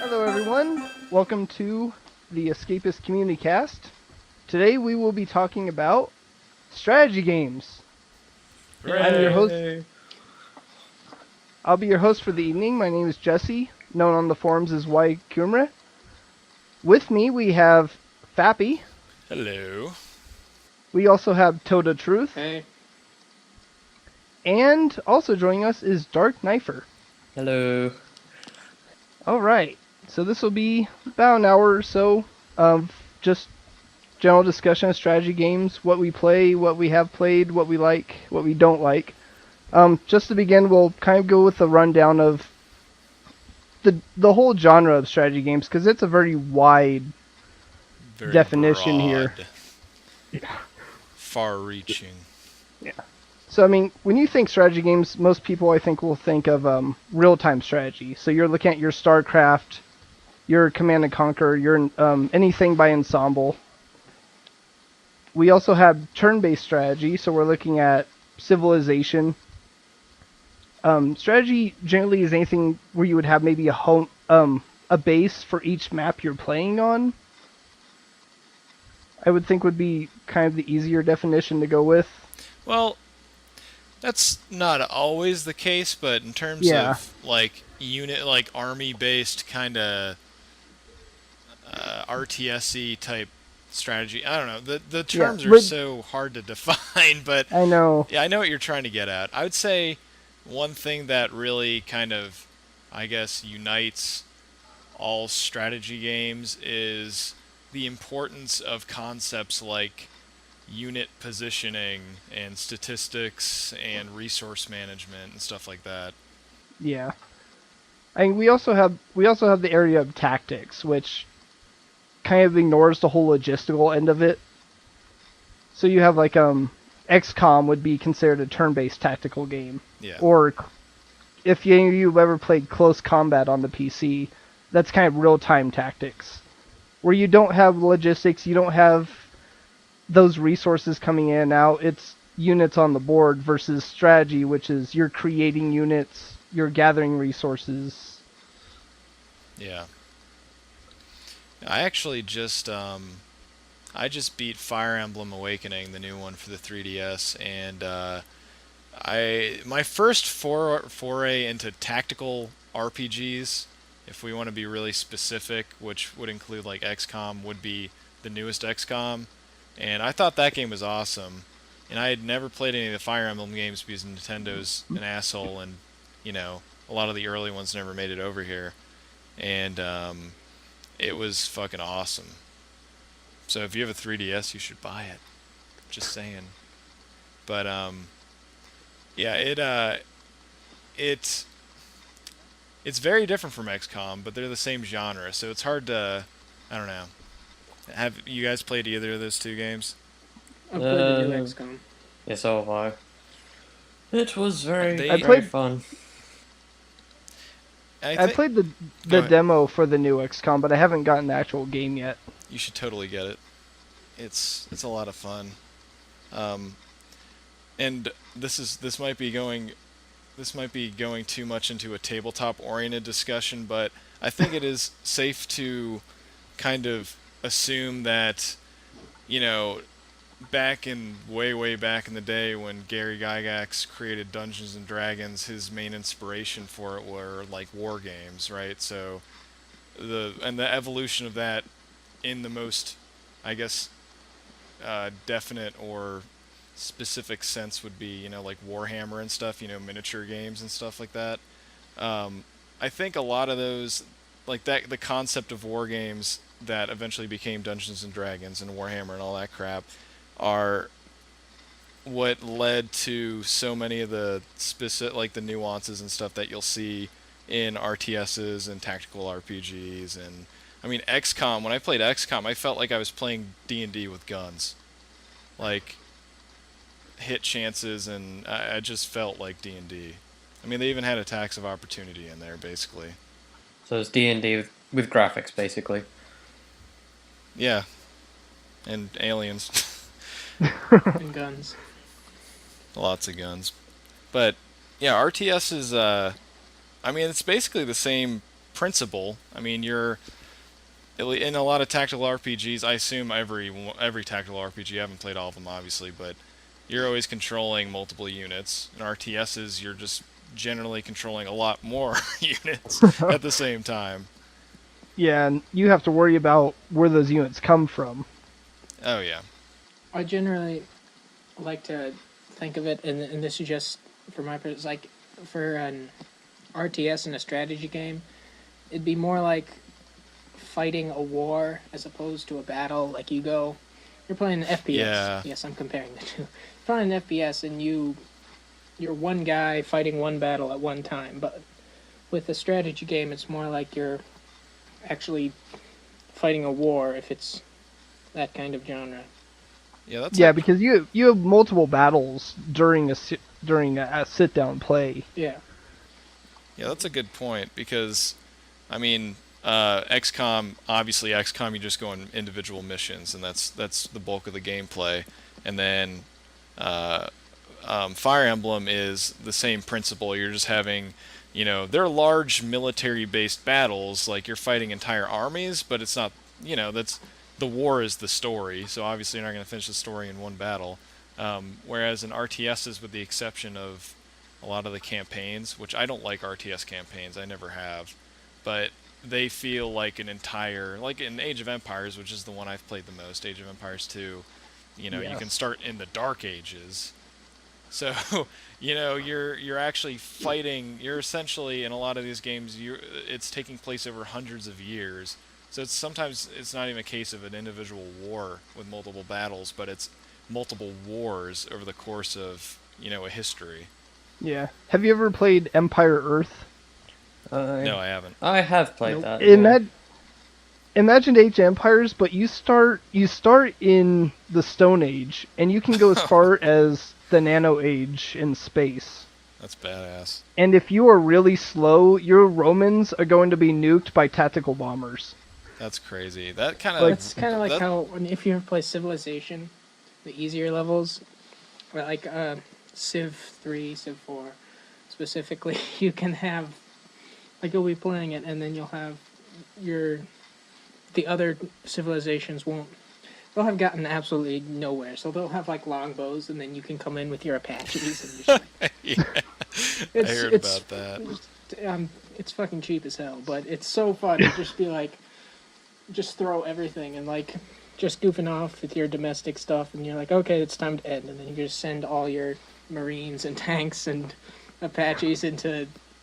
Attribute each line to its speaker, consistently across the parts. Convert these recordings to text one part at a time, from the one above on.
Speaker 1: Hello, everyone. Welcome to the Escapist CommuniCast. Today we will be talking about strategy games. I'm your host.
Speaker 2: Hooray!
Speaker 1: I'll be your host for the evening. My name is Jesse, known on the forums as Y Kumra. With me, we have Fappy.
Speaker 3: Hello.
Speaker 1: We also have Toda Truth.
Speaker 2: Hey.
Speaker 1: And also joining us is Dark Knifer.
Speaker 4: Hello.
Speaker 1: All right. So this will be about an hour or so of just general discussion of strategy games, what we play, what we have played, what we like, what we don't like. Just to begin, we'll kind of go with a rundown of the whole genre of strategy games because it's a very wide
Speaker 3: Very
Speaker 1: definition
Speaker 3: broad,
Speaker 1: here.
Speaker 3: Far-reaching.
Speaker 1: Yeah. So, I mean, when you think strategy games, most people, I think, will think of real-time strategy. So you're looking at your StarCraft, your Command & Conquer, your anything by Ensemble. We also have turn-based strategy, so we're looking at Civilization. Strategy generally is anything where you would have maybe a base for each map you're playing on. I would think would be kind of the easier definition to go with.
Speaker 3: Well, that's not always the case, but in terms
Speaker 1: Yeah.
Speaker 3: of like unit, like army-based kind of RTS-y type strategy, I don't know. The terms are so hard to define, but
Speaker 1: I know.
Speaker 3: yeah, I know what you're trying to get at. I would say one thing that really kind of, I guess, unites all strategy games is the importance of concepts like unit positioning and statistics and resource management and stuff like that.
Speaker 1: Yeah. I mean, we also have the area of tactics, which kind of ignores the whole logistical end of it. So you have like XCOM would be considered a turn-based tactical game.
Speaker 3: Yeah.
Speaker 1: Or if you've ever played Close Combat on the PC, that's kind of real-time tactics, where you don't have logistics, you don't have those resources coming in and out. It's units on the board versus strategy, which is you're creating units, you're gathering resources.
Speaker 3: Yeah. I actually just I just beat Fire Emblem Awakening, the new one for the 3DS, and my first foray into tactical RPGs, if we want to be really specific, which would include like XCOM, would be the newest XCOM, and I thought that game was awesome. And I had never played any of the Fire Emblem games because Nintendo's an asshole, and you know a lot of the early ones never made it over here, and it was fucking awesome. So if you have a 3DS, you should buy it. Just saying. But yeah, it's very different from XCOM, but they're the same genre, so it's hard to, I don't know. Have you guys played either of those two games?
Speaker 2: I've played the new XCOM.
Speaker 4: Yeah, so have I. It was very,
Speaker 1: I
Speaker 4: very
Speaker 1: played-
Speaker 4: fun.
Speaker 1: I played the
Speaker 3: Go ahead.
Speaker 1: demo for the new XCOM, but I haven't gotten the actual game yet.
Speaker 3: You should totally get it. It's a lot of fun. And this might be going too much into a tabletop oriented discussion, but I think it is safe to kind of assume that, you know, way back in the day when Gary Gygax created Dungeons and Dragons, his main inspiration for it were like war games, right? So the evolution of that in the most, I guess, definite or specific sense would be, you know, like Warhammer and stuff, you know, miniature games and stuff like that. I think a lot of those, like that, the concept of war games that eventually became Dungeons and Dragons and Warhammer and all that crap, are what led to so many of the specific, like the nuances and stuff that you'll see in RTSs and tactical RPGs. And I mean, XCOM, when I played XCOM, I felt like I was playing D&D with guns. Like, hit chances, and I just felt like D&D. I mean, they even had attacks of opportunity in there, basically.
Speaker 4: So it's D&D with graphics, basically.
Speaker 3: Yeah. And aliens.
Speaker 2: And guns.
Speaker 3: Lots of guns. But, yeah, RTS is, I mean, it's basically the same principle. I mean, you're in a lot of tactical RPGs. I assume every tactical RPG. I haven't played all of them, obviously, but you're always controlling multiple units. In RTSs, you're just generally controlling a lot more units at the same time.
Speaker 1: Yeah, and you have to worry about where those units come from.
Speaker 3: Oh yeah.
Speaker 2: I generally like to think of it, and this is just for my purpose, like for an RTS in a strategy game, it'd be more like fighting a war as opposed to a battle. Like you're playing an FPS.
Speaker 3: Yeah.
Speaker 2: Yes, I'm comparing the two. You're playing an FPS, and you're one guy fighting one battle at one time. But with a strategy game, it's more like you're actually fighting a war if it's that kind of genre.
Speaker 3: Yeah, that's
Speaker 1: Yeah, because you have multiple battles during a sit down play.
Speaker 2: Yeah.
Speaker 3: Yeah, that's a good point because, I mean, XCOM, you just go on individual missions, and that's the bulk of the gameplay. And then Fire Emblem is the same principle. You're just having, they're large military-based battles, like you're fighting entire armies, but it's not, that's the war is the story. So obviously you're not going to finish the story in one battle. Whereas in RTSs, with the exception of a lot of the campaigns, which I don't like RTS campaigns, I never have, but they feel like an entire, like in Age of Empires, which is the one I've played the most, Age of Empires 2, you
Speaker 1: Yes.
Speaker 3: can start in the Dark Ages. So, you're actually fighting, you're essentially, in a lot of these games, it's taking place over hundreds of years. So sometimes it's not even a case of an individual war with multiple battles, but it's multiple wars over the course of, a history.
Speaker 1: Yeah. Have you ever played Empire Earth?
Speaker 3: No, I haven't.
Speaker 4: I have played
Speaker 2: Nope.
Speaker 4: that. Yeah.
Speaker 1: Imagine Age of Empires, but you start in the Stone Age, and you can go as far as the Nano Age in space.
Speaker 3: That's badass.
Speaker 1: And if you are really slow, your Romans are going to be nuked by tactical bombers.
Speaker 3: That's crazy. That kind of...
Speaker 2: It's kind of like how if you ever play Civilization, the easier levels, like Civ 3, Civ 4, specifically, you can have, like you'll be playing it, and then you'll have the other civilizations they'll have gotten absolutely nowhere, so they'll have like longbows, and then you can come in with your Apaches, and just like,
Speaker 3: Yeah, I heard about that.
Speaker 2: it's fucking cheap as hell, but it's so fun to just be like, just throw everything and like just goofing off with your domestic stuff, and you're like, okay, it's time to end, and then you just send all your Marines and tanks and Apaches and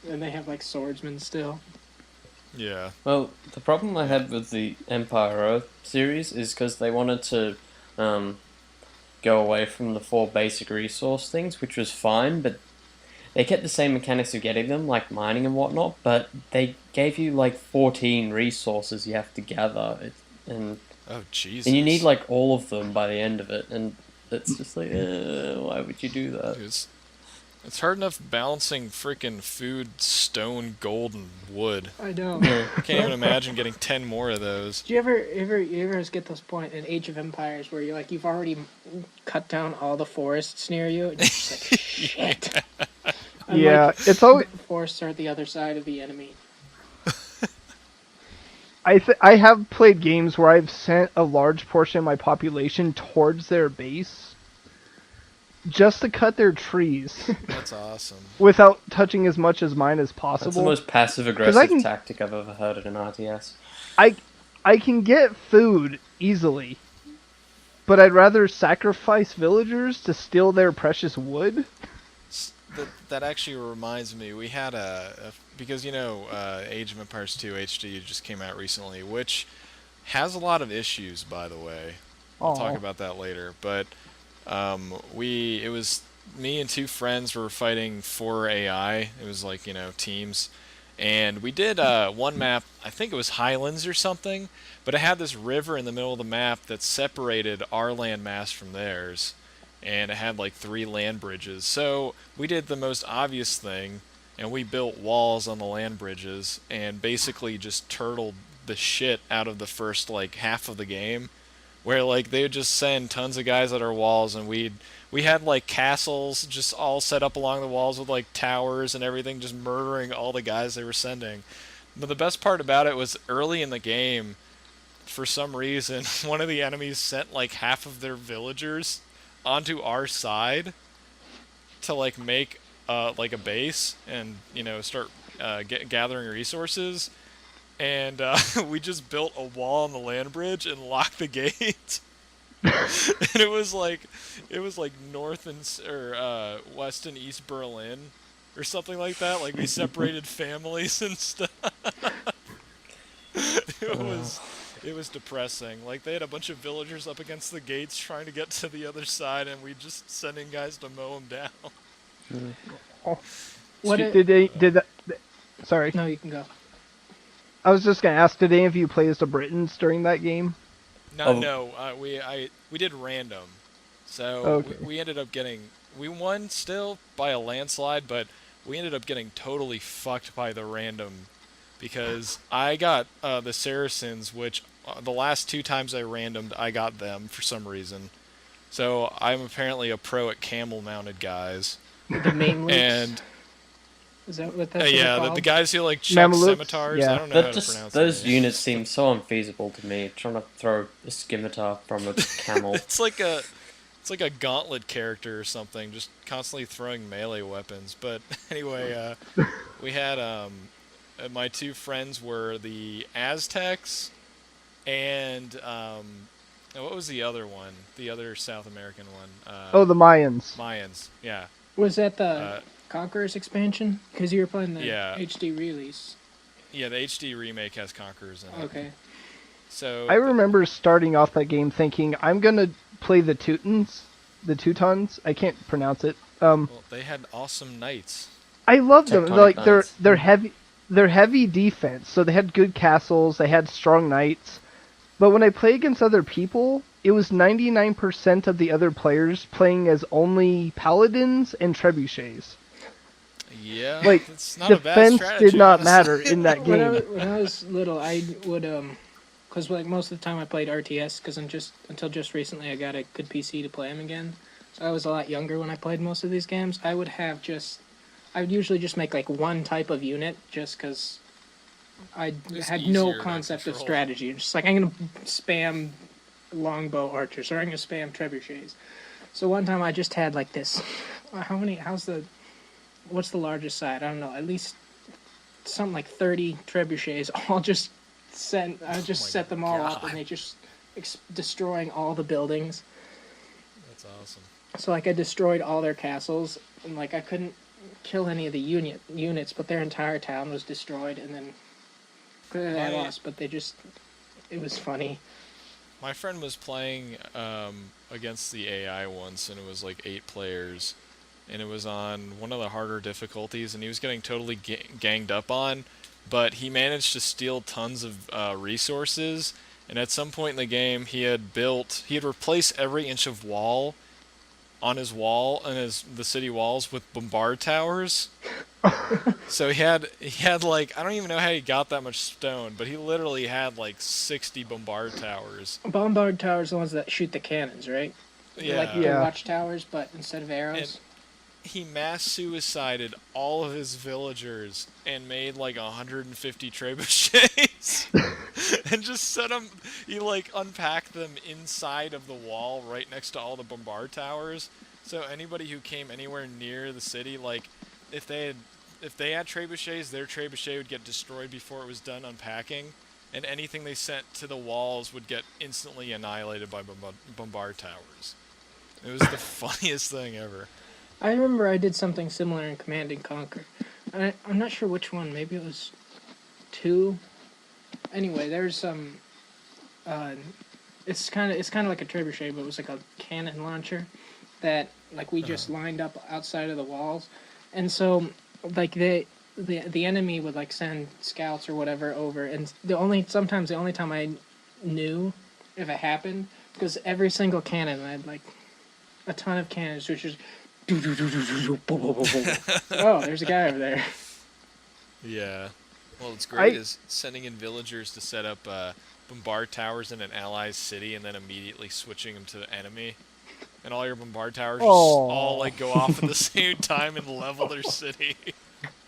Speaker 2: they have like swordsmen still.
Speaker 3: Yeah.
Speaker 4: Well, the problem I had with the Empire Earth series is because they wanted to go away from the 4 basic resource things, which was fine, but they kept the same mechanics of getting them, like mining and whatnot, but they gave you like 14 resources you have to gather, and
Speaker 3: Oh, Jesus.
Speaker 4: and you need like all of them by the end of it, and it's just like, why would you do that?
Speaker 3: Dude, it's hard enough balancing freaking food, stone, gold, and wood.
Speaker 2: I know.
Speaker 3: I can't even imagine getting 10 more of those.
Speaker 2: Do you ever get this point in Age of Empires where you've already cut down all the forests near you, and you're just like, shit. And
Speaker 1: Yeah,
Speaker 2: like,
Speaker 1: it's always.
Speaker 2: the forests are at the other side of the enemy.
Speaker 1: I have played games where I've sent a large portion of my population towards their base just to cut their trees
Speaker 3: That's awesome.
Speaker 1: without touching as much as mine as
Speaker 4: That's the
Speaker 1: possible.
Speaker 4: most passive-aggressive tactic I've ever heard in an RTS.
Speaker 1: I can get food easily, but I'd rather sacrifice villagers to steal their precious wood.
Speaker 3: That actually reminds me, we had because Age of Empires 2 HD just came out recently, which has a lot of issues, by the way. We'll
Speaker 1: Aw.
Speaker 3: talk about that later. But it was me and 2 friends were fighting 4 AI. It was like teams, and we did one map. I think it was Highlands or something, but it had this river in the middle of the map that separated our landmass from theirs. And it had like 3 land bridges. So we did the most obvious thing, and we built walls on the land bridges and basically just turtled the shit out of the first like half of the game, where like they would just send tons of guys at our walls, and we had like castles just all set up along the walls with like towers and everything, just murdering all the guys they were sending. But the best part about it was early in the game, for some reason, one of the enemies sent like half of their villagers onto our side to like make like a base and start gathering resources. And we just built a wall on the land bridge and locked the gate. And it was like north and or west and east Berlin or something like that. Like we separated families and stuff. It was it was depressing. Like they had a bunch of villagers up against the gates trying to get to the other side, and we just sending guys to mow them down.
Speaker 1: Oh.
Speaker 2: What
Speaker 1: Did they? Did that? Sorry.
Speaker 2: No, you can go.
Speaker 1: I was just gonna ask. Did any of you play as the Britons during that game?
Speaker 3: No, we did random, so
Speaker 1: Okay.
Speaker 3: we ended up we won still by a landslide, but we ended up getting totally fucked by the random because I got the Saracens, which the last 2 times I randomed I got them for some reason. So I'm apparently a pro at camel-mounted guys,
Speaker 2: The main
Speaker 3: and
Speaker 2: is that what that's
Speaker 3: yeah,
Speaker 2: called?
Speaker 3: the guys who like chuck
Speaker 1: Mamelukes?
Speaker 3: scimitars.
Speaker 1: Yeah.
Speaker 3: I don't know how
Speaker 4: That
Speaker 3: to
Speaker 4: just
Speaker 3: pronounce
Speaker 4: those
Speaker 3: their names.
Speaker 4: units seem so unfeasible to me. Trying to throw a scimitar from a camel.
Speaker 3: It's like a gauntlet character or something, just constantly throwing melee weapons. But anyway, we had my 2 friends were the Aztecs, and what was the other one? The other South American one?
Speaker 1: Oh, the Mayans.
Speaker 3: Mayans. Yeah.
Speaker 2: Was that the
Speaker 3: Uh,
Speaker 2: Conquerors expansion? Because you were playing the
Speaker 3: Yeah.
Speaker 2: HD release.
Speaker 3: yeah, the HD remake has conquerors in it.
Speaker 2: Okay.
Speaker 3: So
Speaker 1: I remember starting off that game thinking I'm gonna play the Teutons. I can't pronounce it.
Speaker 3: well, they had awesome knights.
Speaker 1: I love them.
Speaker 4: Tectonic
Speaker 1: Like
Speaker 4: knights.
Speaker 1: they're heavy defense, so they had good castles. They had strong knights. But when I play against other people, it was 99% of the other players playing as only paladins and trebuchets.
Speaker 3: Yeah,
Speaker 1: Like,
Speaker 3: it's not a bad
Speaker 1: defense
Speaker 3: strategy,
Speaker 1: did not
Speaker 3: honestly.
Speaker 1: matter in that
Speaker 2: When
Speaker 1: game.
Speaker 2: when I was little, I would because like most of the time I played RTS because until just recently I got a good PC to play them again. So I was a lot younger when I played most of these games. I would usually just make like one type of unit just because I
Speaker 3: It's
Speaker 2: had
Speaker 3: easier
Speaker 2: no
Speaker 3: to
Speaker 2: concept of
Speaker 3: control.
Speaker 2: strategy. Just like I'm gonna spam longbow archers or I'm gonna spam trebuchets. So one time I just had like this. What's the largest side? I don't know. At least something like 30 trebuchets. All just I just
Speaker 3: my
Speaker 2: set them all up,
Speaker 3: God.
Speaker 2: and they just destroying all the buildings.
Speaker 3: That's awesome.
Speaker 2: So like I destroyed all their castles, and like I couldn't kill any of the units, but their entire town was destroyed. And then clearly I
Speaker 3: My-
Speaker 2: lost, but it was funny.
Speaker 3: My friend was playing against the AI once, and it was like 8 players, and it was on one of the harder difficulties, and he was getting totally ganged up on, but he managed to steal tons of resources, and at some point in the game, he had replaced every inch of wall on his wall and the city walls with bombard towers. So he had like, I don't even know how he got that much stone, but he literally had like 60 bombard towers.
Speaker 2: Bombard towers are the ones that shoot the cannons, right?
Speaker 3: Yeah.
Speaker 2: Like the
Speaker 1: Yeah.
Speaker 2: watchtowers, but instead of arrows.
Speaker 3: He mass suicided all of his villagers and made like 150 trebuchets and just set them. He like unpacked them inside of the wall right next to all the bombard towers. So anybody who came anywhere near the city, like if they had trebuchets, their trebuchet would get destroyed before it was done unpacking, and anything they sent to the walls would get instantly annihilated by bombard towers. It was the funniest thing ever.
Speaker 2: I remember I did something similar in Command and Conquer. I'm not sure which one. Maybe it was 2. Anyway, there's some. It's kind of like a trebuchet, but it was like a cannon launcher that like we just lined up outside of the walls, and so like the enemy would like send scouts or whatever over, and sometimes the only time I knew if it happened because every single cannon had like a ton of cannons, which is. Oh, there's a guy over there.
Speaker 3: Yeah. Well, what's great
Speaker 1: I-
Speaker 3: is sending in villagers to set up bombard towers in an allied city and then immediately switching them to the enemy. And all your bombard towers just
Speaker 1: Aw.
Speaker 3: all like go off at the same time and level their city.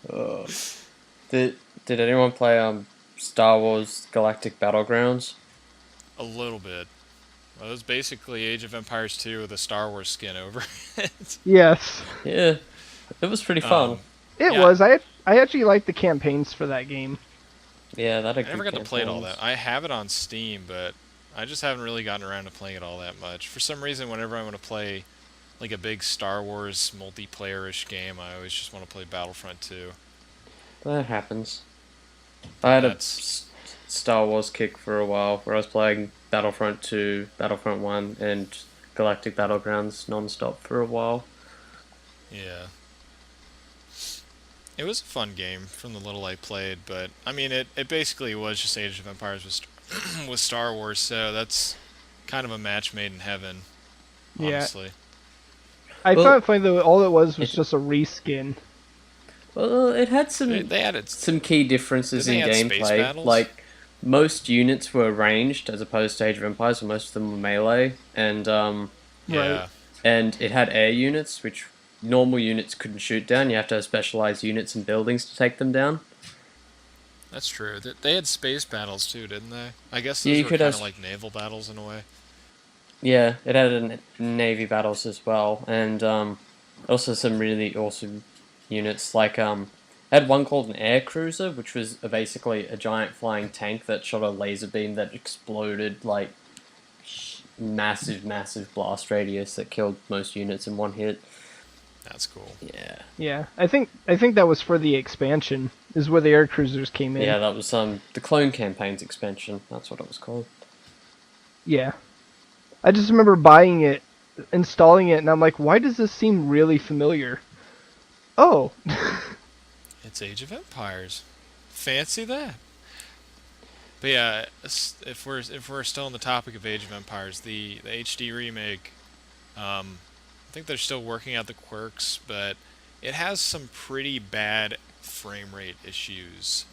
Speaker 4: To Did anyone play Star Wars Galactic Battlegrounds?
Speaker 3: A little bit. Well, it was basically Age of Empires 2 with a Star Wars skin over it.
Speaker 1: Yes,
Speaker 4: Yeah, it was pretty fun.
Speaker 1: it
Speaker 3: Yeah.
Speaker 1: was. I actually liked the campaigns for that game.
Speaker 4: Yeah, that
Speaker 3: I never got to play it all that. I have it on Steam, but I just haven't really gotten around to playing it all that much. For some reason, whenever I want to play like a big Star Wars multiplayer-ish game, I always just want to play Battlefront 2.
Speaker 4: That happens. I had
Speaker 3: That's-
Speaker 4: Star Wars kick for a while, where I was playing Battlefront 2, Battlefront 1, and Galactic Battlegrounds non-stop for a while.
Speaker 3: Yeah. It was a fun game from the little I played, but I mean, it basically was just Age of Empires with Star Wars, so that's kind of a match made in heaven,
Speaker 1: Yeah.
Speaker 3: honestly.
Speaker 1: I
Speaker 4: Well,
Speaker 1: found it funny though. All it was
Speaker 4: it-
Speaker 1: just a reskin.
Speaker 4: Well, it had some
Speaker 3: They added
Speaker 4: some key differences
Speaker 3: Did they
Speaker 4: in
Speaker 3: add space
Speaker 4: gameplay.
Speaker 3: battles?
Speaker 4: Like, most units were ranged as opposed to Age of Empires, where most of them were melee, and
Speaker 3: yeah.
Speaker 4: and it had air units, which normal units couldn't shoot down. You have to have specialized units and buildings to take them down.
Speaker 3: That's true. They had space battles too, didn't they? I guess
Speaker 4: Yeah,
Speaker 3: those
Speaker 4: you
Speaker 3: were
Speaker 4: could
Speaker 3: kind of
Speaker 4: have-
Speaker 3: like naval battles in a way.
Speaker 4: Yeah, it had navy battles as well, and also some really awesome units. Like had one called an air cruiser, which was basically a giant flying tank that shot a laser beam that exploded like massive blast radius that killed most units in one hit.
Speaker 3: That's cool.
Speaker 4: Yeah,
Speaker 1: Yeah, I think that was for the expansion. Is where the air cruisers came in.
Speaker 4: yeah, that was the Clone Campaigns expansion. That's what it was called.
Speaker 1: Yeah. I just remember buying it, installing it, and I'm like, why does this seem really familiar? Oh.
Speaker 3: It's Age of Empires. Fancy that. But yeah, if we're still on the topic of Age of Empires, the HD remake, I think they're still working out the quirks, but it has some pretty bad frame rate issues.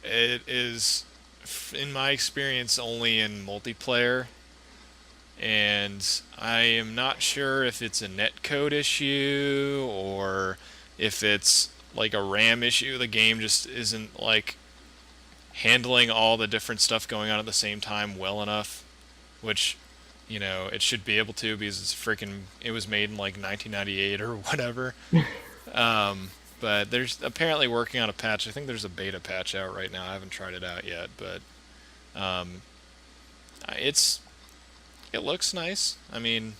Speaker 3: It is, in my experience, only in multiplayer, and I am not sure if it's a netcode issue or if it's like a RAM issue. The game just isn't like handling all the different stuff going on at the same time well enough, which, you know, it should be able to because it was made in like 1998 or whatever. But there's apparently working on a patch. I think there's a beta patch out right now. I haven't tried it out yet, but it looks nice. I mean,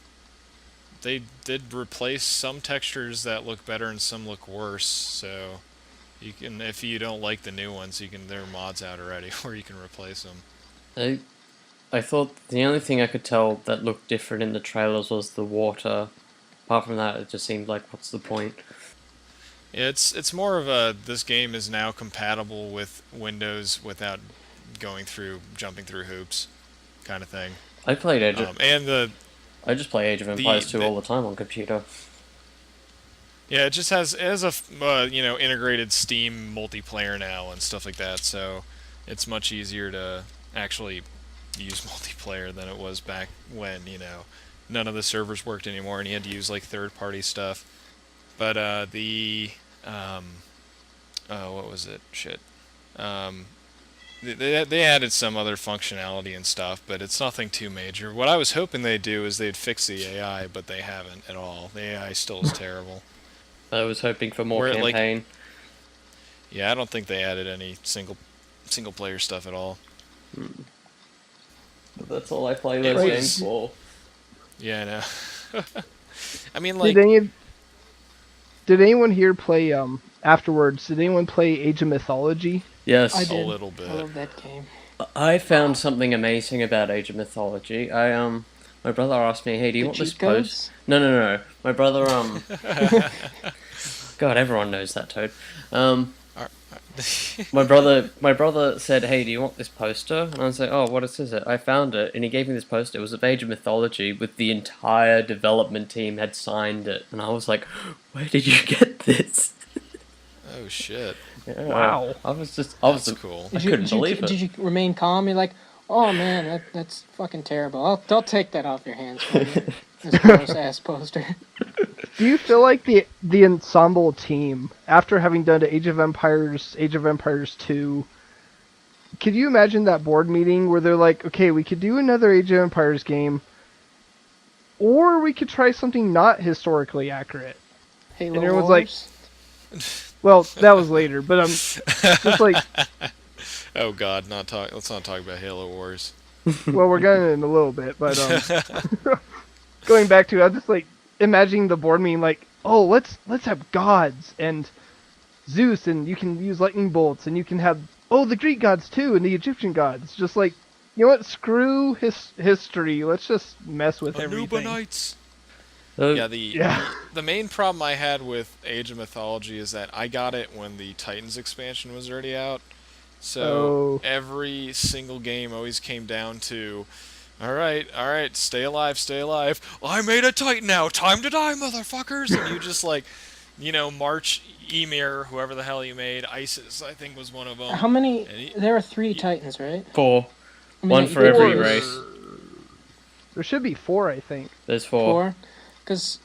Speaker 3: they did replace some textures that look better and some look worse, so you can, if you don't like the new ones, there are mods out already where you can replace them.
Speaker 4: I thought the only thing I could tell that looked different in the trailers was the water. Apart from that, it just seemed like, what's the point?
Speaker 3: It's more of this game is now compatible with Windows without jumping through hoops, kind of thing.
Speaker 4: I played I just play Age of Empires 2 all the time on computer.
Speaker 3: Yeah, it has a integrated Steam multiplayer now and stuff like that, so it's much easier to actually use multiplayer than it was back when, none of the servers worked anymore and you had to use like third-party stuff. But what was it? Shit. They added some other functionality and stuff, but it's nothing too major. What I was hoping they'd do is they'd fix the AI, but they haven't at all. The AI still is terrible.
Speaker 4: I was hoping for more
Speaker 3: Where, like-
Speaker 4: campaign.
Speaker 3: Yeah, I don't think they added any single player stuff at all.
Speaker 4: But that's all I play
Speaker 3: It
Speaker 4: those
Speaker 3: was-
Speaker 4: games for.
Speaker 3: Yeah, I know. I mean, like,
Speaker 1: Did anyone here play afterwards? Did anyone play Age of Mythology?
Speaker 4: Yes.
Speaker 2: I
Speaker 3: a
Speaker 2: did.
Speaker 3: little bit.
Speaker 2: I love that game.
Speaker 4: I found something amazing about Age of Mythology. My brother asked me, "Hey, do you
Speaker 2: The
Speaker 4: want this
Speaker 2: cheat
Speaker 4: post?"
Speaker 2: codes?
Speaker 4: No. My brother, God, everyone knows that Toad. My brother said, "Hey, do you want this poster?" And I was like, "Oh, what is it?" I found it, and he gave me this poster. It was of Age of Mythology, with the entire development team had signed it, and I was like, "Where did you get this?"
Speaker 3: Oh shit.
Speaker 4: Yeah,
Speaker 1: Wow.
Speaker 4: I was
Speaker 3: That's cool.
Speaker 4: I couldn't believe it.
Speaker 2: Did you remain calm? You're like, oh man, that's fucking terrible. I'll take that off your hands for you. This gross ass poster.
Speaker 1: Do you feel like the ensemble team, after having done Age of Empires, Age of Empires 2, could you imagine that board meeting where they're like, okay, we could do another Age of Empires game, or we could try something not historically accurate?
Speaker 2: Halo
Speaker 1: And everyone's like,
Speaker 2: Wars.
Speaker 1: well, that was later, but I'm just like,
Speaker 3: Oh God, let's not talk about Halo Wars.
Speaker 1: well, we're gonna in a little bit, but going back to it, I'm just like imagining the board meeting like, oh, let's have gods and Zeus, and you can use lightning bolts, and you can have the Greek gods too, and the Egyptian gods. Just like, you know what? Screw history. Let's just mess with everything.
Speaker 3: Anubanites.
Speaker 4: So,
Speaker 3: Yeah, the main problem I had with Age of Mythology is that I got it when the Titans expansion was already out. So every single game always came down to, all right, stay alive. I made a Titan now. Time to die, motherfuckers! And you just like, March, Emir, whoever the hell you made, Isis, I think was one of them.
Speaker 2: How many? There are 3 Titans, right?
Speaker 4: 4.
Speaker 2: I mean,
Speaker 4: One for every race.
Speaker 1: There should be 4, I think.
Speaker 4: There's 4.
Speaker 2: Because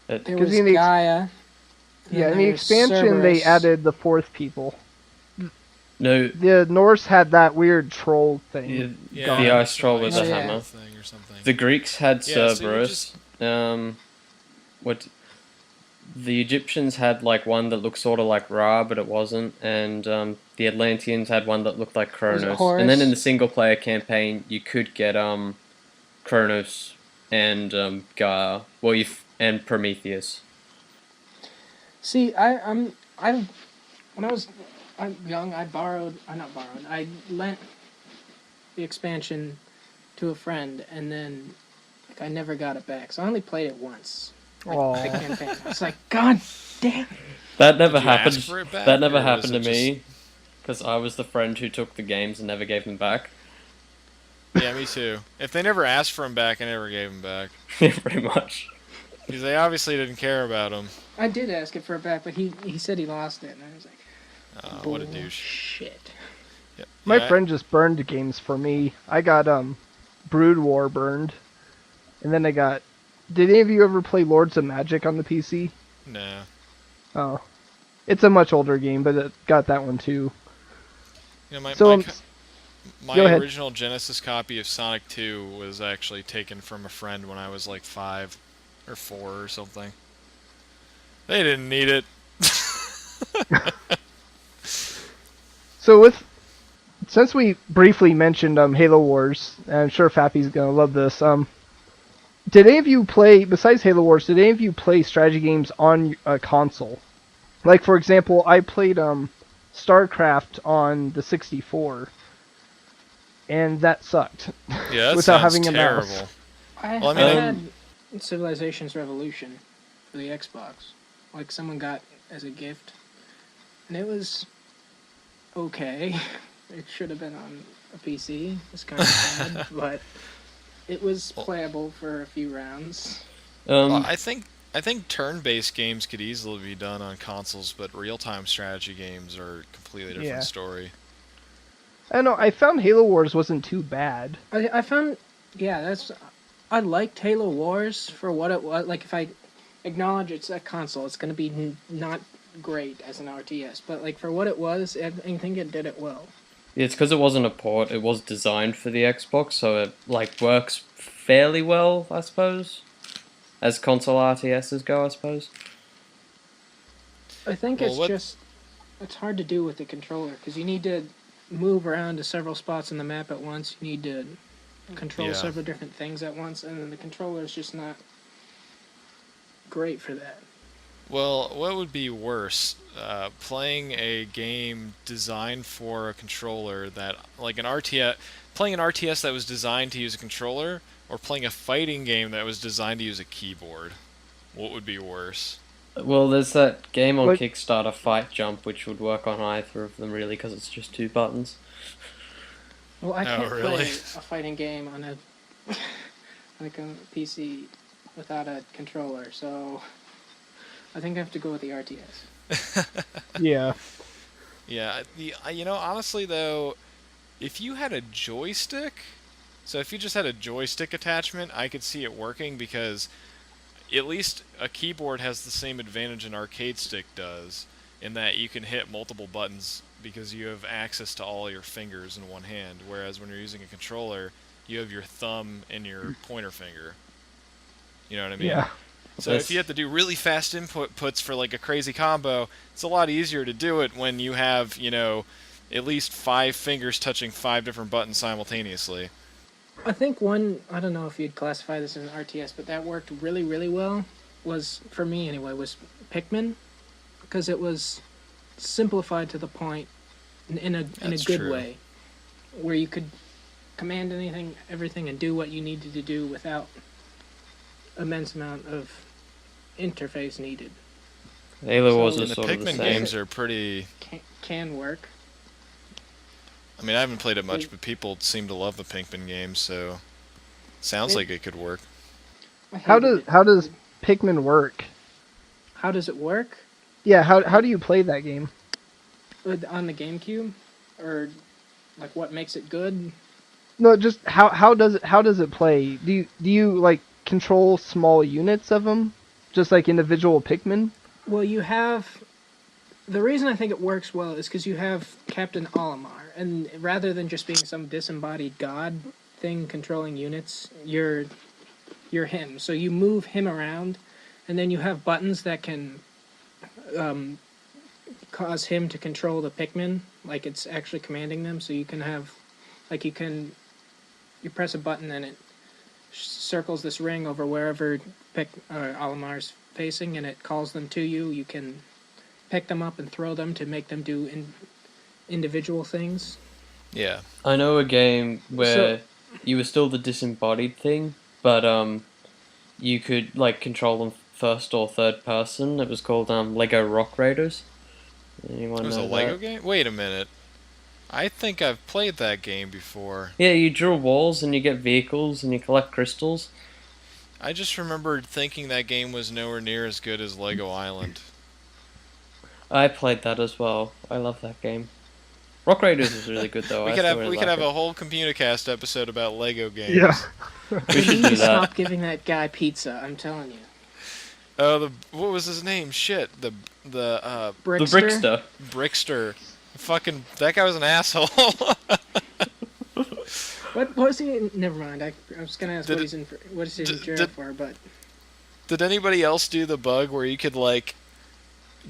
Speaker 2: there
Speaker 1: Because
Speaker 2: was Gaia.
Speaker 1: Yeah, in the expansion they added the 4th people.
Speaker 4: No,
Speaker 1: The Norse had that weird troll thing.
Speaker 4: the ice troll with a hammer.
Speaker 3: Thing or something.
Speaker 4: The Greeks had
Speaker 3: Yeah, so
Speaker 4: Cerberus. What? The Egyptians had like one that looked sort of like Ra, but it wasn't, and the Atlanteans had one that looked like Kronos. And then in the single player campaign, you could get Kronos and Gaia, and Prometheus.
Speaker 2: See, when I was young, I lent the expansion to a friend, and then I never got it back. So I only played it once. The campaign. It's like, God damn.
Speaker 4: That never
Speaker 3: Did you
Speaker 4: happened.
Speaker 3: ask for it back,
Speaker 4: That never
Speaker 3: or was
Speaker 4: happened to
Speaker 3: it
Speaker 4: me, because I was the friend who took the games and never gave them back.
Speaker 3: Yeah, me too. If they never asked for him back, I never gave him back.
Speaker 4: Pretty much.
Speaker 3: Because they obviously didn't care about him.
Speaker 2: I did ask it for it back, but he said he lost it, and I was like,
Speaker 3: what a douche.
Speaker 2: Shit.
Speaker 3: Yeah.
Speaker 1: My friend just burned games for me. I got Brood War burned, and then I got. Did any of you ever play Lords of Magic on the PC?
Speaker 3: No.
Speaker 1: Oh, it's a much older game, but it got that one too.
Speaker 3: My
Speaker 1: Go ahead.
Speaker 3: original Genesis copy of Sonic 2 was actually taken from a friend when I was like 5 or 4 or something. They didn't need it.
Speaker 1: So since we briefly mentioned Halo Wars, and I'm sure Fappy's gonna love this. Did any of you play, besides Halo Wars, did any of you play strategy games on a console? Like, for example, I played StarCraft on the 64, and that sucked.
Speaker 3: Yeah, that
Speaker 1: without
Speaker 3: sounds
Speaker 1: having a
Speaker 3: terrible.
Speaker 1: mouse.
Speaker 2: I had Civilizations Revolution for the Xbox. Like, someone got as a gift, and it was okay. It should have been on a PC. It's kind of sad, but it was playable for a few rounds.
Speaker 3: I think turn-based games could easily be done on consoles, but real-time strategy games are a completely different story.
Speaker 1: I don't know. I found Halo Wars wasn't too bad.
Speaker 2: I found, I liked Halo Wars for what it was. Like, if I acknowledge it's a console, it's going to be not great as an RTS, but like for what it was, I think it did it well.
Speaker 4: It's because it wasn't a port. It was designed for the Xbox, so it like works fairly well, I suppose, as console RTSs go, I suppose.
Speaker 2: I think it's hard to do with the controller because you need to move around to several spots on the map at once. You need to control several different things at once, and then the controller is just not great for that.
Speaker 3: Well, what would be worse? Playing a game designed for a controller that, like an RTS, playing an RTS that was designed to use a controller, or playing a fighting game that was designed to use a keyboard? What would be worse?
Speaker 4: Well, there's that game on Kickstarter, Fight Jump, which would work on either of them, really, because it's just 2 buttons.
Speaker 2: Well, I can't play a fighting game on a like a PC without a controller, so I think I have to go with the RTS.
Speaker 1: Yeah.
Speaker 3: Yeah. Honestly though, if you had a joystick, so if you just had a joystick attachment, I could see it working because at least a keyboard has the same advantage an arcade stick does, in that you can hit multiple buttons because you have access to all your fingers in one hand, whereas when you're using a controller, you have your thumb and your pointer finger. You know what I mean?
Speaker 1: Yeah.
Speaker 3: So if you have to do really fast inputs for like a crazy combo, it's a lot easier to do it when you have, at least 5 fingers touching 5 different buttons simultaneously.
Speaker 2: I think I don't know if you'd classify this as an RTS, but that worked really, really well, was, for me anyway, was Pikmin, because it was simplified to the point in a
Speaker 3: That's
Speaker 2: good
Speaker 3: true.
Speaker 2: way, where you could command everything, and do what you needed to do without immense amount of interface needed.
Speaker 4: Halo Wars
Speaker 2: So-
Speaker 4: was
Speaker 3: And the
Speaker 4: sort of the
Speaker 3: Pikmin
Speaker 4: same.
Speaker 3: games are pretty.
Speaker 2: Can work.
Speaker 3: I mean, I haven't played it much, but people seem to love the Pikmin games, so sounds like it could work.
Speaker 2: I
Speaker 1: How
Speaker 2: hated
Speaker 1: does
Speaker 2: it.
Speaker 1: how does Pikmin work?
Speaker 2: How does it work?
Speaker 1: Yeah, how do you play that game?
Speaker 2: On the GameCube, or like what makes it good?
Speaker 1: No, just how does it play? Do you like control small units of them, just like individual Pikmin?
Speaker 2: Well, you have. The reason I think it works well is because you have Captain Olimar, and rather than just being some disembodied god thing controlling units, you're him. So you move him around, and then you have buttons that can cause him to control the Pikmin, like it's actually commanding them. So you can have, like you press a button and it circles this ring over wherever Olimar's facing, and it calls them to you. You can pick them up and throw them to make them do individual things.
Speaker 3: Yeah.
Speaker 4: I know a game where you were still the disembodied thing, but you could like control them first or third person. It was called Lego Rock Raiders. Anyone
Speaker 3: It was a
Speaker 4: know
Speaker 3: Lego
Speaker 4: that?
Speaker 3: game? Wait a minute. I think I've played that game before.
Speaker 4: Yeah, you draw walls and you get vehicles and you collect crystals.
Speaker 3: I just remembered thinking that game was nowhere near as good as Lego Island.
Speaker 4: I played that as well. I love that game. Rock Raiders is really good though.
Speaker 3: we
Speaker 4: I
Speaker 3: could
Speaker 4: still
Speaker 3: have
Speaker 4: really
Speaker 3: we could
Speaker 4: like
Speaker 3: have
Speaker 4: it.
Speaker 3: a whole CommuniCast episode about Lego games.
Speaker 1: Yeah.
Speaker 4: We should
Speaker 2: You need
Speaker 4: do
Speaker 2: to
Speaker 4: that.
Speaker 2: stop giving that guy pizza. I'm telling you,
Speaker 3: Oh, what was his name? Shit, the
Speaker 4: The
Speaker 2: Brickster.
Speaker 4: Brickster.
Speaker 3: Brickster. Fucking that guy was an asshole.
Speaker 2: What was he? Never mind. I was gonna ask
Speaker 3: Did
Speaker 2: what
Speaker 3: it-
Speaker 2: he's in. What is he in
Speaker 3: did-
Speaker 2: jail
Speaker 3: did-
Speaker 2: for? But
Speaker 3: Did anybody else do the bug where you could like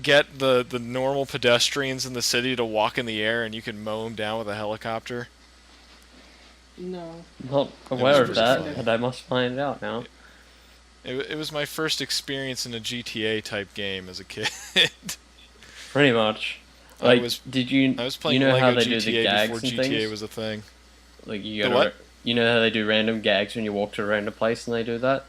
Speaker 3: get the normal pedestrians in the city to walk in the air and you could mow them down with a helicopter?
Speaker 2: no.
Speaker 4: Not aware of
Speaker 3: pretty
Speaker 4: that,
Speaker 3: funny.
Speaker 4: and I must find out now.
Speaker 3: It was my first experience in a GTA type game as a kid.
Speaker 4: Pretty much.
Speaker 3: I
Speaker 4: Like,
Speaker 3: was
Speaker 4: did you?
Speaker 3: I was playing
Speaker 4: you know
Speaker 3: Lego
Speaker 4: how they do
Speaker 3: GTA
Speaker 4: the gags
Speaker 3: before
Speaker 4: and
Speaker 3: GTA
Speaker 4: things?
Speaker 3: was a thing.
Speaker 4: Like you
Speaker 3: The
Speaker 4: gotta,
Speaker 3: what?
Speaker 4: you know how they do random gags when you walk to a random place and they do that.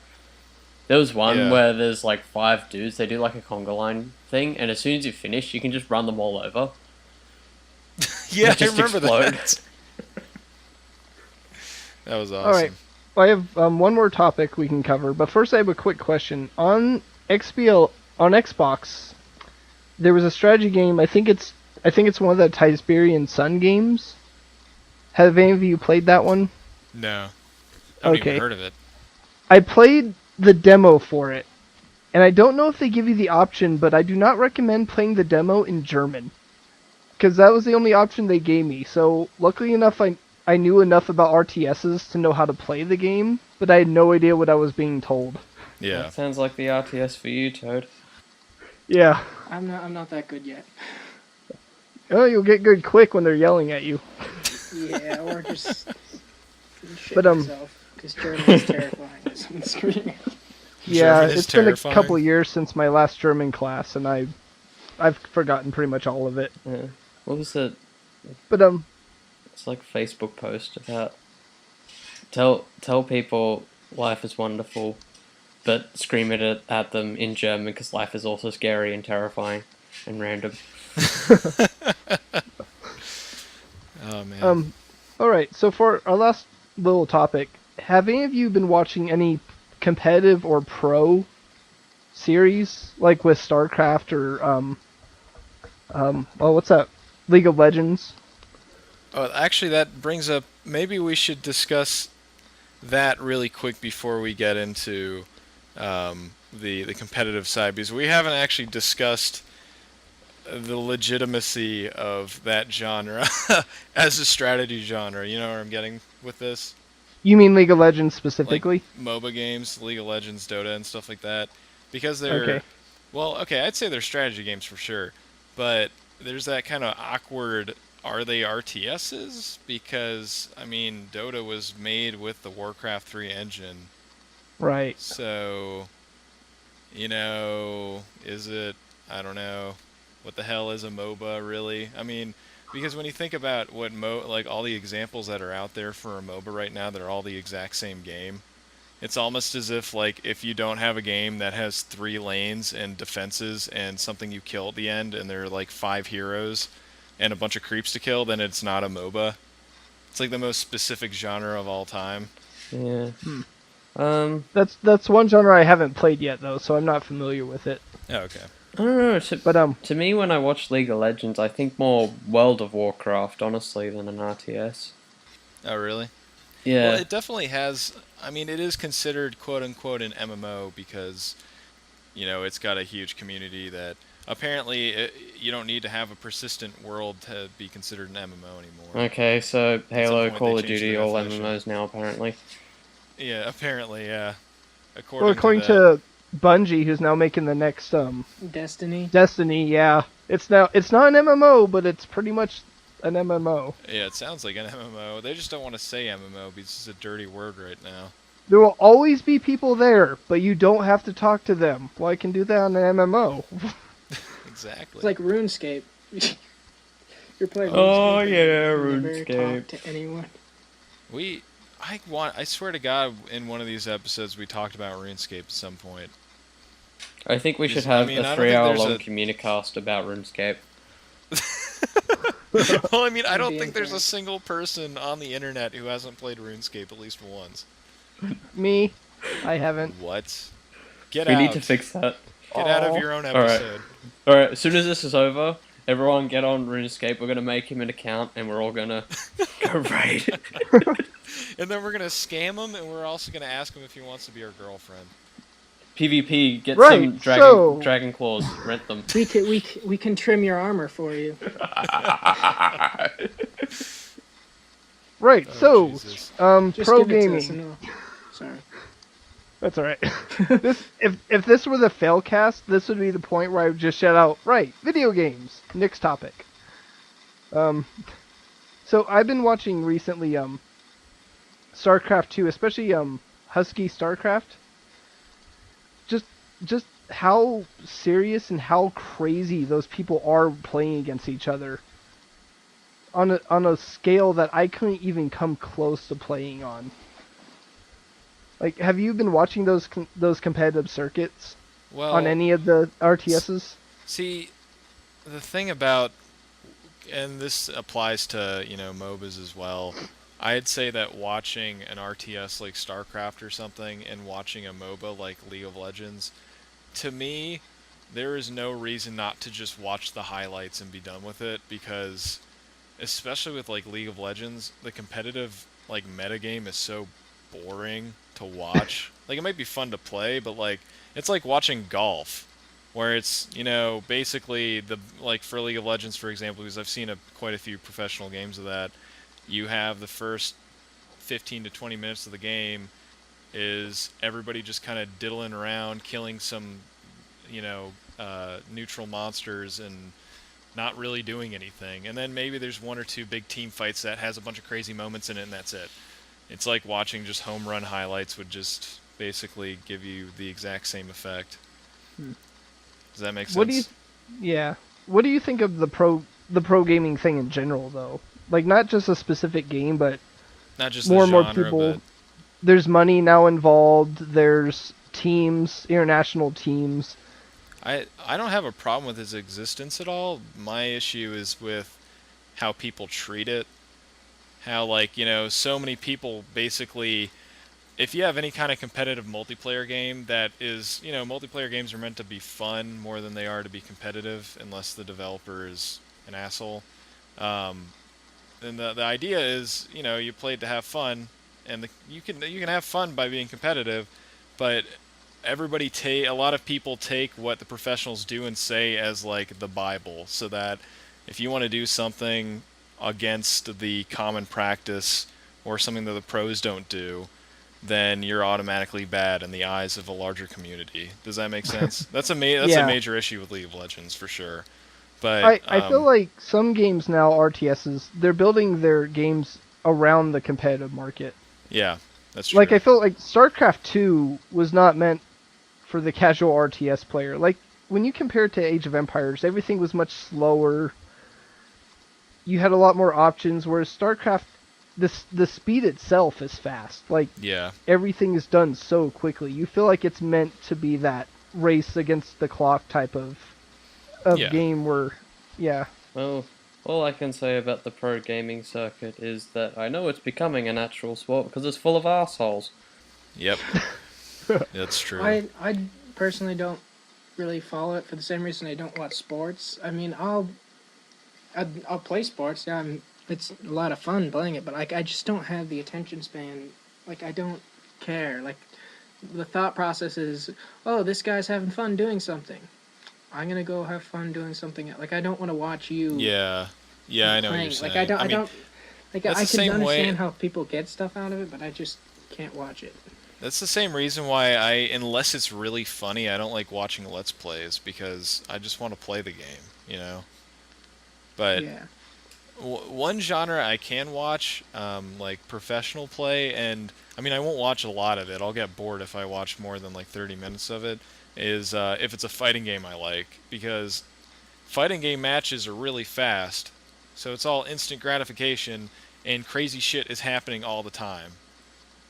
Speaker 4: There was one
Speaker 3: Yeah.
Speaker 4: where there's like 5 dudes. They do like a conga line thing, and as soon as you finish, you can just run them all over.
Speaker 3: Yeah, I
Speaker 4: just
Speaker 3: remember
Speaker 4: explode.
Speaker 3: that. That was awesome.
Speaker 1: All right. I have one more topic we can cover, but first I have a quick question. On Xbox, there was a strategy game. I think it's one of the Tiberian Sun games. Have any of you played that one?
Speaker 3: No. I haven't
Speaker 1: Okay.
Speaker 3: even heard of it.
Speaker 1: I played the demo for it, and I don't know if they give you the option, but I do not recommend playing the demo in German, because that was the only option they gave me. So luckily enough, I knew enough about RTSs to know how to play the game, but I had no idea what I was being told.
Speaker 3: Yeah.
Speaker 4: That sounds like the RTS for you, Toad.
Speaker 1: Yeah.
Speaker 2: I'm not that good yet.
Speaker 1: Oh, you'll get good quick when they're yelling at you.
Speaker 2: Yeah, or just shit
Speaker 1: But,
Speaker 2: myself because German is terrifying as on the screen.
Speaker 1: Yeah,
Speaker 3: German is
Speaker 1: it's been a
Speaker 3: terrifying.
Speaker 1: couple years since my last German class, and I've forgotten pretty much all of it.
Speaker 4: Yeah. What was it?
Speaker 1: But
Speaker 4: It's like a Facebook post about tell people life is wonderful, but scream it at them in German because life is also scary and terrifying and random.
Speaker 3: Oh man.
Speaker 1: all right. So for our last little topic, have any of you been watching any competitive or pro series like with StarCraft or well, what's that? League of Legends?
Speaker 3: Oh, actually, that brings up. Maybe we should discuss that really quick before we get into the the competitive side, because we haven't actually discussed the legitimacy of that genre as a strategy genre. You know where I'm getting with this?
Speaker 1: You mean League of Legends
Speaker 3: Like
Speaker 1: specifically?
Speaker 3: MOBA games, League of Legends, Dota, and stuff like that, because they're,
Speaker 1: Okay.
Speaker 3: well, okay, I'd say they're strategy games for sure, but there's that kind of awkward. Are they RTSs? Because I mean, Dota was made with the Warcraft 3 engine,
Speaker 1: Right.
Speaker 3: so is it? I don't know. What the hell is a MOBA really? I mean, because when you think about what like all the examples that are out there for a MOBA right now, they're all the exact same game. It's almost as if like if you don't have a game that has 3 lanes and defenses and something you kill at the end, and there are like 5 heroes and a bunch of creeps to kill, then it's not a MOBA. It's like the most specific genre of all time.
Speaker 4: Yeah.
Speaker 1: Hmm.
Speaker 4: Um,
Speaker 1: That's one genre I haven't played yet though, so I'm not familiar with it.
Speaker 3: Oh, okay.
Speaker 4: I don't know. To,
Speaker 1: But
Speaker 4: to me, when I watch League of Legends, I think more World of Warcraft, honestly, than an RTS.
Speaker 3: Oh, really? Well,
Speaker 4: Yeah.
Speaker 3: it definitely has. I mean, it is considered quote unquote an MMO because it's got a huge community that apparently you don't need to have a persistent world to be considered an MMO anymore.
Speaker 4: Okay, so
Speaker 3: At some
Speaker 4: Halo,
Speaker 3: point, they
Speaker 4: Call of
Speaker 3: changed the
Speaker 4: Duty, all
Speaker 3: definition.
Speaker 4: MMOs now, apparently.
Speaker 3: Yeah, apparently, yeah.
Speaker 1: well, according to Bungie, who's now making the next
Speaker 2: Destiny.
Speaker 1: Destiny, yeah, it's not an MMO, but it's pretty much an MMO.
Speaker 3: Yeah, it sounds like an MMO. They just don't want to say MMO because it's a dirty word right now.
Speaker 1: There will always be people there, but you don't have to talk to them. Well, I can do that on an MMO.
Speaker 3: Exactly.
Speaker 2: It's like RuneScape. You're playing RuneScape.
Speaker 4: Oh,
Speaker 2: and
Speaker 4: yeah,
Speaker 2: you never
Speaker 4: RuneScape.
Speaker 2: talk to anyone.
Speaker 3: I swear to God, in one of these episodes, we talked about RuneScape at some point.
Speaker 4: I think we should
Speaker 3: I
Speaker 4: have
Speaker 3: mean, I
Speaker 4: a
Speaker 3: don't think
Speaker 4: 3-hour
Speaker 3: there's
Speaker 4: long
Speaker 3: a-
Speaker 4: CommuniCast about RuneScape.
Speaker 3: Well, I mean, I don't
Speaker 2: Be
Speaker 3: think there's a
Speaker 2: incorrect.
Speaker 3: single person on the internet who hasn't played RuneScape at least once.
Speaker 1: Me, I haven't.
Speaker 3: What? Get
Speaker 4: We
Speaker 3: out.
Speaker 4: need to fix that.
Speaker 3: Get out of
Speaker 1: Aw.
Speaker 3: your own
Speaker 4: Alright.
Speaker 3: episode.
Speaker 4: Alright, as soon as this is over, everyone get on RuneScape. We're gonna make him an account, and we're all gonna go raid.
Speaker 3: And then we're gonna scam him, and we're also gonna ask him if he wants to be our girlfriend.
Speaker 4: PvP, get
Speaker 1: Right,
Speaker 4: some
Speaker 1: so-
Speaker 4: dragon claws, rent them.
Speaker 2: We can trim your armor for you.
Speaker 1: Right,
Speaker 3: Oh,
Speaker 1: so
Speaker 3: Jesus.
Speaker 2: Just
Speaker 1: pro
Speaker 2: give it to us
Speaker 1: gaming.
Speaker 2: and we'll- Sorry.
Speaker 1: That's all right. if this were the failcast, this would be the point where I would just shout out, right, video games. Next topic. So I've been watching recently StarCraft 2, especially Husky StarCraft. Just how serious and how crazy those people are playing against each other. On a scale that I couldn't even come close to playing on. Like, have you been watching those competitive circuits
Speaker 3: Well,
Speaker 1: on any of the RTSs?
Speaker 3: see, the thing about, and this applies to, MOBAs as well, I'd say that watching an RTS like StarCraft or something and watching a MOBA like League of Legends, to me, there is no reason not to just watch the highlights and be done with it, because especially with like League of Legends, the competitive like metagame is so boring to watch. Like, it might be fun to play, but like it's like watching golf, where it's basically the like for League of Legends, for example, because I've seen quite a few professional games of that. You have the first 15 to 20 minutes of the game is everybody just kind of diddling around, killing some neutral monsters and not really doing anything. And then maybe there's one or two big team fights that has a bunch of crazy moments in it, and that's it. It's like watching just home run highlights would just basically give you the exact same effect. Does that make sense?
Speaker 1: What do you think of the pro gaming thing in general, though? Like, not just a specific game, but
Speaker 3: Not just
Speaker 1: more
Speaker 3: the
Speaker 1: and more
Speaker 3: genre,
Speaker 1: people.
Speaker 3: but
Speaker 1: There's money now involved. There's teams, international teams.
Speaker 3: I don't have a problem with his existence at all. My issue is with how people treat it. How, like, so many people basically, if you have any kind of competitive multiplayer game that is, multiplayer games are meant to be fun more than they are to be competitive, unless the developer is an asshole. And the idea is, you played to have fun, and you can have fun by being competitive, but a lot of people take what the professionals do and say as like the Bible, so that if you want to do something against the common practice or something that the pros don't do, then you're automatically bad in the eyes of a larger community. Does that make sense? That's a
Speaker 1: Yeah.
Speaker 3: major issue with League of Legends for sure. But
Speaker 1: I feel like some games now, RTSs, they're building their games around the competitive market.
Speaker 3: yeah, that's true.
Speaker 1: Like, I feel like StarCraft 2 was not meant for the casual RTS player. Like, when you compare it to Age of Empires, everything was much slower. You had a lot more options, whereas StarCraft, the speed itself is fast. Like,
Speaker 3: Yeah.
Speaker 1: everything is done so quickly. You feel like it's meant to be that race against the clock type of
Speaker 3: Yeah.
Speaker 1: game where, yeah.
Speaker 4: Well, all I can say about the pro gaming circuit is that I know it's becoming a natural sport because it's full of assholes.
Speaker 3: Yep. That's true.
Speaker 2: I personally don't really follow it for the same reason I don't watch sports. I mean, I'll play sports. Yeah, it's a lot of fun playing it, but like I just don't have the attention span. Like I don't care. Like the thought process is, oh, this guy's having fun doing something. I'm gonna go have fun doing something. Like I don't want to watch you.
Speaker 3: Yeah. Yeah, I know what
Speaker 2: playing.
Speaker 3: you're saying.
Speaker 2: Like I
Speaker 3: mean,
Speaker 2: don't. Like
Speaker 3: that's
Speaker 2: I
Speaker 3: the
Speaker 2: can
Speaker 3: same way-
Speaker 2: understand how people get stuff out of it, but I just can't watch it.
Speaker 3: That's the same reason why unless it's really funny, I don't like watching Let's Plays, because I just want to play the game, you know? But
Speaker 2: Yeah.
Speaker 3: one genre I can watch, like professional play, and I mean, I won't watch a lot of it. I'll get bored if I watch more than like 30 minutes of it, is if it's a fighting game I like, because fighting game matches are really fast, so it's all instant gratification, and crazy shit is happening all the time.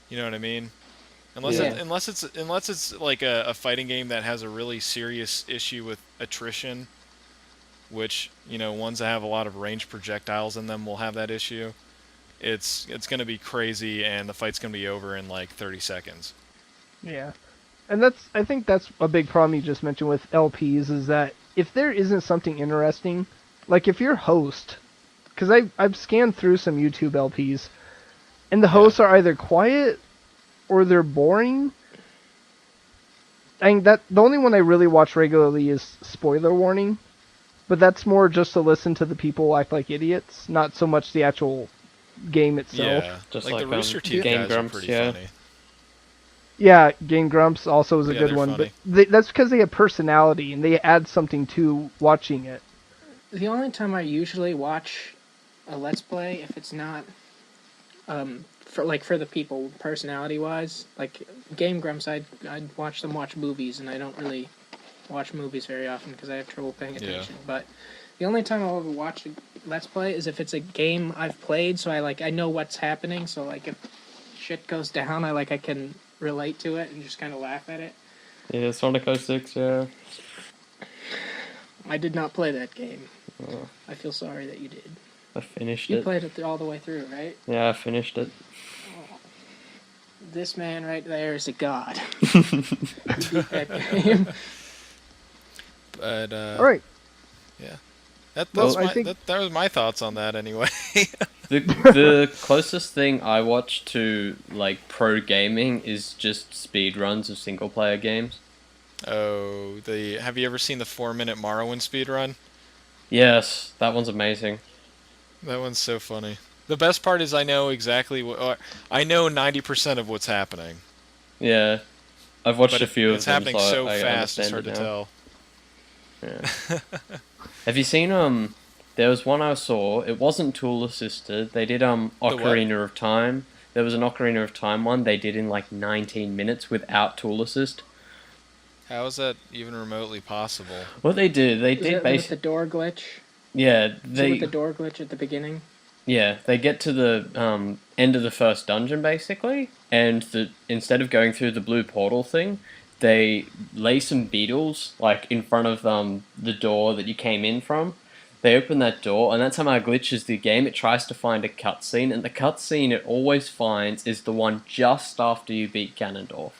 Speaker 3: You know what I mean? Unless
Speaker 2: Yeah.
Speaker 3: unless it's like a fighting game that has a really serious issue with attrition, which, you know, ones that have a lot of ranged projectiles in them will have that issue. It's going to be crazy, and the fight's going to be over in like 30 seconds.
Speaker 1: Yeah. And I think that's a big problem you just mentioned with LPs, is that if there isn't something interesting, like if your host, because I've scanned through some YouTube LPs, and the hosts are either quiet or they're boring. I mean, that the only one I really watch regularly is Spoiler Warning, but that's more just to listen to the people act like idiots, not so much the actual game itself.
Speaker 3: Yeah,
Speaker 4: Just
Speaker 3: like the
Speaker 4: like,
Speaker 3: Rooster Teeth
Speaker 4: Game
Speaker 3: guys
Speaker 4: Grumps,
Speaker 3: are pretty
Speaker 4: yeah.
Speaker 3: funny.
Speaker 1: Yeah, Game Grumps also is a
Speaker 3: Yeah,
Speaker 1: good
Speaker 3: they're
Speaker 1: one,
Speaker 3: funny.
Speaker 1: but that's because they have personality and they add something to watching it.
Speaker 2: The only time I usually watch a Let's Play, if it's not for the people personality wise, like Game Grumps, I'd watch them watch movies, and I don't really watch movies very often because I have trouble paying attention. But the only time I'll ever watch a Let's Play is if it's a game I've played, so I know what's happening. So like if shit goes down, I can relate to it and just kind of laugh at it.
Speaker 4: Yeah, Sonic 06, yeah.
Speaker 2: I did not play that game.
Speaker 4: Oh,
Speaker 2: I feel sorry that you did.
Speaker 4: I finished
Speaker 2: You
Speaker 4: it.
Speaker 2: played it all the way through, right?
Speaker 4: Yeah, I finished it.
Speaker 2: This man right there is a god. You beat that game.
Speaker 3: But
Speaker 1: All right.
Speaker 3: yeah, that
Speaker 1: Well,
Speaker 3: was
Speaker 1: I
Speaker 3: my
Speaker 1: think-
Speaker 3: that was my thoughts on that anyway.
Speaker 4: The closest thing I watch to like pro gaming is just speed runs of single player games.
Speaker 3: Oh, have you ever seen the 4-minute Morrowind speedrun?
Speaker 4: Yes, that one's amazing.
Speaker 3: That one's so funny. The best part is I know exactly I know 90% of what's happening.
Speaker 4: Yeah, I've watched
Speaker 3: But
Speaker 4: a few of
Speaker 3: it's
Speaker 4: them.
Speaker 3: happening so
Speaker 4: I
Speaker 3: fast, it's
Speaker 4: understand
Speaker 3: hard to
Speaker 4: it now.
Speaker 3: tell.
Speaker 4: Yeah. Have you seen there was one I saw, it wasn't tool assisted. They did
Speaker 3: what?
Speaker 4: Ocarina of Time. There was an Ocarina of Time one they did in like 19 minutes without tool assist.
Speaker 3: How is that even remotely possible?
Speaker 4: What they did, they
Speaker 2: Is
Speaker 4: did
Speaker 2: it with the
Speaker 4: basically
Speaker 2: door glitch?
Speaker 4: yeah,
Speaker 2: Is it
Speaker 4: they
Speaker 2: with the door glitch at the beginning?
Speaker 4: yeah, they get to the end of the first dungeon basically, and instead of going through the blue portal thing, they lay some beetles like in front of the door that you came in from. They open that door, and that's how it glitches the game. It tries to find a cutscene, and the cutscene it always finds is the one just after you beat Ganondorf.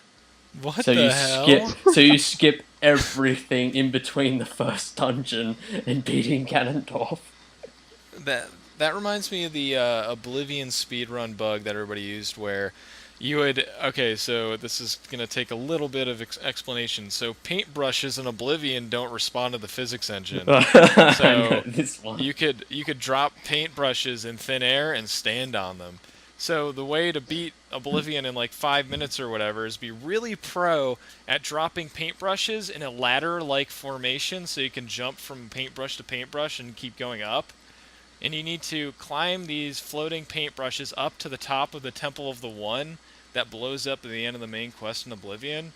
Speaker 3: What
Speaker 4: So
Speaker 3: the
Speaker 4: you
Speaker 3: hell?
Speaker 4: skip everything in between the first dungeon and beating Ganondorf.
Speaker 3: That reminds me of the Oblivion speedrun bug that everybody used, where You would okay, so this is gonna take a little bit of explanation. So paintbrushes in Oblivion don't respond to the physics engine.
Speaker 4: I know
Speaker 3: So
Speaker 4: this one.
Speaker 3: you could drop paintbrushes in thin air and stand on them. So the way to beat Oblivion in like 5 minutes or whatever is be really pro at dropping paintbrushes in a ladder-like formation, so you can jump from paintbrush to paintbrush and keep going up. And you need to climb these floating paintbrushes up to the top of the Temple of the One that blows up at the end of the main quest in Oblivion.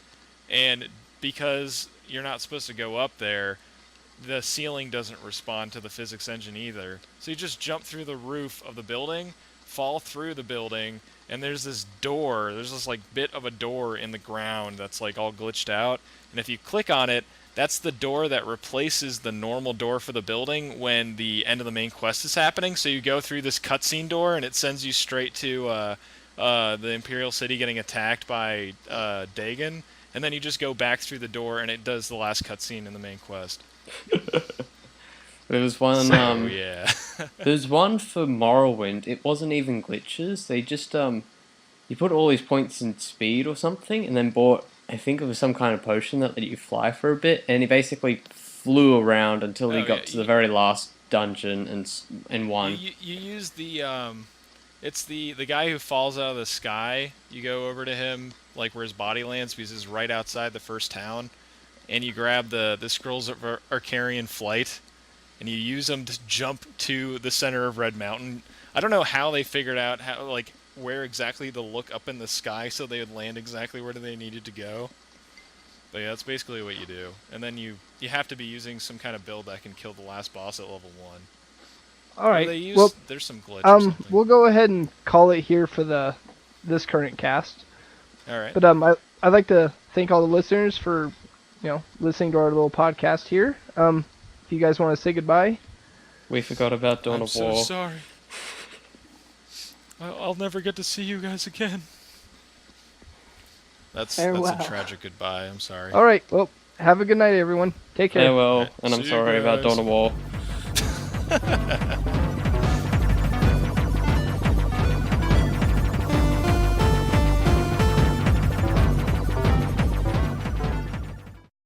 Speaker 3: And because you're not supposed to go up there, the ceiling doesn't respond to the physics engine either. So you just jump through the roof of the building, fall through the building, and there's this door, there's this like bit of a door in the ground that's like all glitched out. And if you click on it, that's the door that replaces the normal door for the building when the end of the main quest is happening. So you go through this cutscene door, and it sends you straight to the Imperial City getting attacked by Dagon, and then you just go back through the door, and it does the last cutscene in the main quest.
Speaker 4: There was one.
Speaker 3: So yeah.
Speaker 4: There's one for Morrowind. It wasn't even glitches. They just you put all these points in speed or something, and then bought. I think it was some kind of potion that let you fly for a bit, and he basically flew around until he
Speaker 3: Oh,
Speaker 4: got
Speaker 3: yeah,
Speaker 4: to the very last dungeon and won.
Speaker 3: You use the it's the guy who falls out of the sky. You go over to him like where his body lands because he's right outside the first town, and you grab the scrolls of Arcarian flight, and you use them to jump to the center of Red Mountain. I don't know how they figured out how like where exactly to look up in the sky so they would land exactly where they needed to go. But yeah, that's basically what you do. And then you have to be using some kind of build that can kill the last boss at level 1.
Speaker 1: All right.
Speaker 3: They use,
Speaker 1: Well,
Speaker 3: there's some glitch or something.
Speaker 1: we'll go ahead and call it here for this current cast.
Speaker 3: All right.
Speaker 1: But I'd like to thank all the listeners for, listening to our little podcast here. If you guys want to say goodbye.
Speaker 4: We forgot about Dawn
Speaker 3: I'm
Speaker 4: of
Speaker 3: so
Speaker 4: War.
Speaker 3: sorry. I'll never get to see you guys again. That's
Speaker 2: Farewell.
Speaker 3: a tragic goodbye. I'm sorry.
Speaker 1: All right. Well, have a good night, everyone. Take care.
Speaker 4: Farewell,
Speaker 3: Alright,
Speaker 4: and I'm
Speaker 3: see you
Speaker 4: sorry about
Speaker 3: guys.
Speaker 4: Dawn of War.